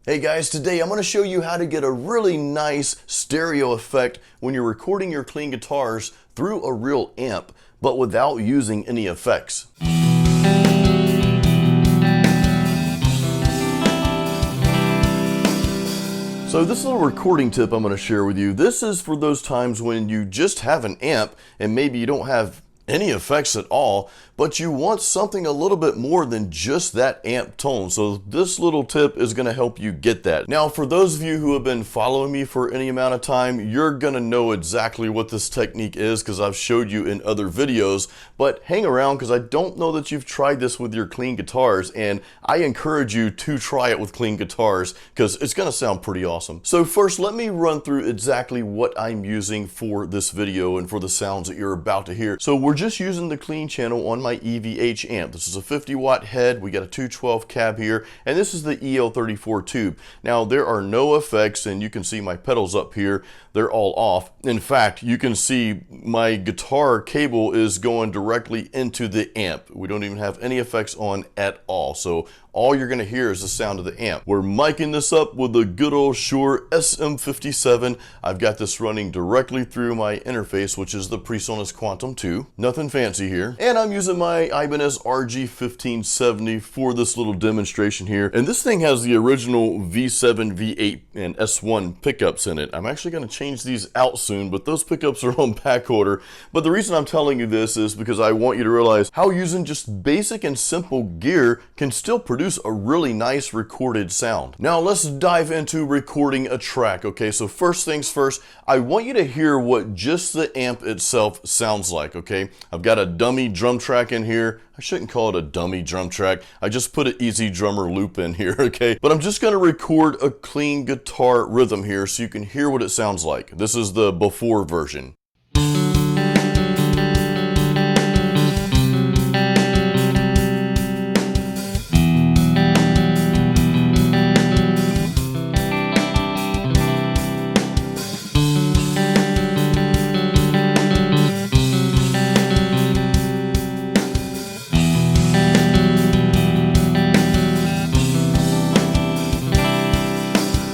Hey guys, today I'm going to show you how to get a really nice stereo effect when you're recording your clean guitars through a real amp, but without using any effects. So this little recording tip I'm going to share with you, this is for those times when you just have an amp and maybe you don't have any effects at all, but you want something a little bit more than just that amp tone. So this little tip is going to help you get that. Now, for those of you who have been following me for any amount of time, you're going to know exactly what this technique is because I've showed you in other videos, but hang around because I don't know that you've tried this with your clean guitars, and I encourage you to try it with clean guitars because it's going to sound pretty awesome. So first, let me run through exactly what I'm using for this video and for the sounds that you're about to hear. So we're just using the clean channel on my EVH amp. This is a 50 watt head. We got a 212 cab here, and this is the EL34 tube. Now there are no effects, and you can see my pedals up here. They're all off. In fact, you can see my guitar cable is going directly into the amp. We don't even have any effects on at all. So all you're going to hear is the sound of the amp. We're miking this up with a good old Shure SM57. I've got this running directly through my interface, which is the PreSonus Quantum 2. Nothing fancy here. And I'm using my Ibanez RG1570 for this little demonstration here. And this thing has the original V7, V8, and S1 pickups in it. I'm actually going to change these out soon, but those pickups are on back order. But the reason I'm telling you this is because I want you to realize how using just basic and simple gear can still produce a really nice recorded sound. Now let's dive into recording a track. Okay, so first things first, I want you to hear what just the amp itself sounds like. Okay, I've got a dummy drum track in here. I shouldn't call it a dummy drum track. I just put an Easy Drummer loop in here, okay? But I'm just gonna record a clean guitar rhythm here so you can hear what it sounds like. This is the before version.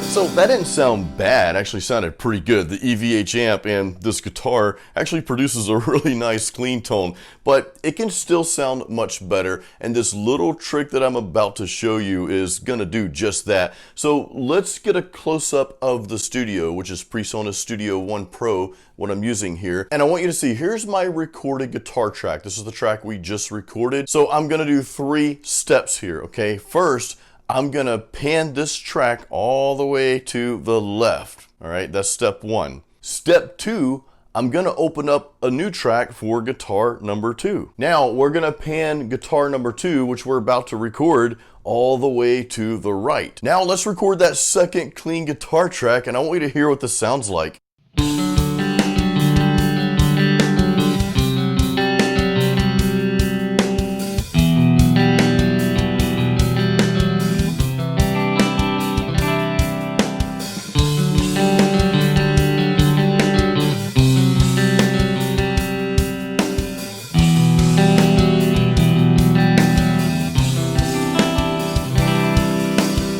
So that didn't sound bad, actually sounded pretty good. The EVH amp and this guitar actually produces a really nice clean tone, but it can still sound much better, and this little trick that I'm about to show you is gonna do just that. So let's get a close-up of the studio, which is PreSonus Studio One Pro, what I'm using here. And I want you to see, here's my recorded guitar track. This is the track we just recorded. So I'm gonna do 3 steps here, okay? First, I'm gonna pan this track all the way to the left. All right, that's step 1. Step 2, I'm gonna open up a new track for guitar number 2. Now we're gonna pan guitar number 2, which we're about to record, all the way to the right. Now let's record that second clean guitar track, and I want you to hear what this sounds like.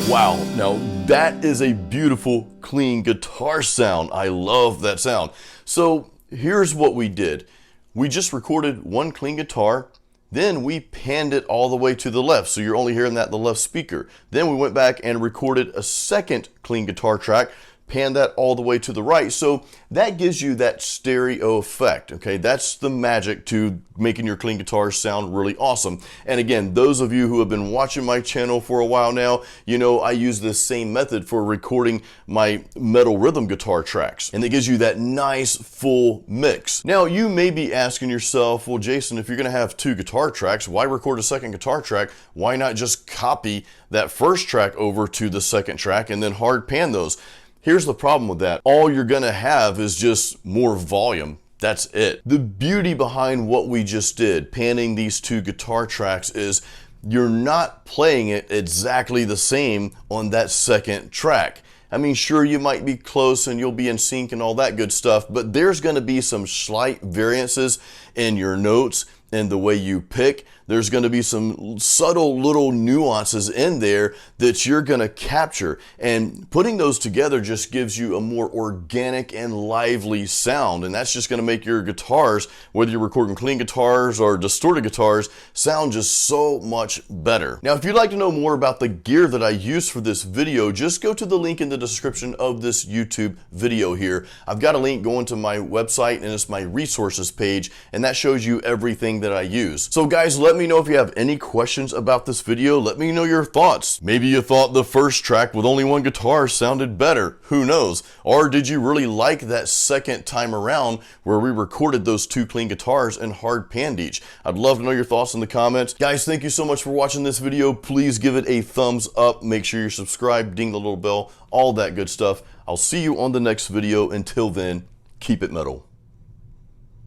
Wow, now that is a beautiful clean guitar sound. I love that sound. So here's what we did. We just recorded one clean guitar, then we panned it all the way to the left, so you're only hearing that in the left speaker. Then we went back and recorded a second clean guitar track, pan that all the way to the right. So that gives you that stereo effect, okay? That's the magic to making your clean guitars sound really awesome. And again, those of you who have been watching my channel for a while now, you know I use this same method for recording my metal rhythm guitar tracks. And it gives you that nice full mix. Now you may be asking yourself, well Jason, if you're gonna have 2 guitar tracks, why record a second guitar track? Why not just copy that first track over to the second track and then hard pan those? Here's the problem with that. All you're gonna have is just more volume. That's it. The beauty behind what we just did, panning these 2 guitar tracks, is you're not playing it exactly the same on that second track. I mean, sure, you might be close and you'll be in sync and all that good stuff, but there's gonna be some slight variances in your notes and the way you pick There's going to be some subtle little nuances in there that you're going to capture, and putting those together just gives you a more organic and lively sound, and that's just going to make your guitars, whether you're recording clean guitars or distorted guitars, sound just so much better. Now, if you'd like to know more about the gear that I used for this video, just go to the link in the description of this YouTube video here. I've got a link going to my website, and it's my resources page, and that shows you everything that I use. So guys, let me know if you have any questions about this video. Let me know your thoughts. Maybe you thought the first track with only one guitar sounded better. Who knows? Or did you really like that second time around where we recorded those two clean guitars in hard pan each? I'd love to know your thoughts in the comments. Guys, thank you so much for watching this video. Please give it a thumbs up. Make sure you're subscribed, ding the little bell, all that good stuff. I'll see you on the next video. Until then, keep it metal.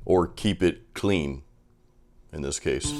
Or keep it clean, in this case.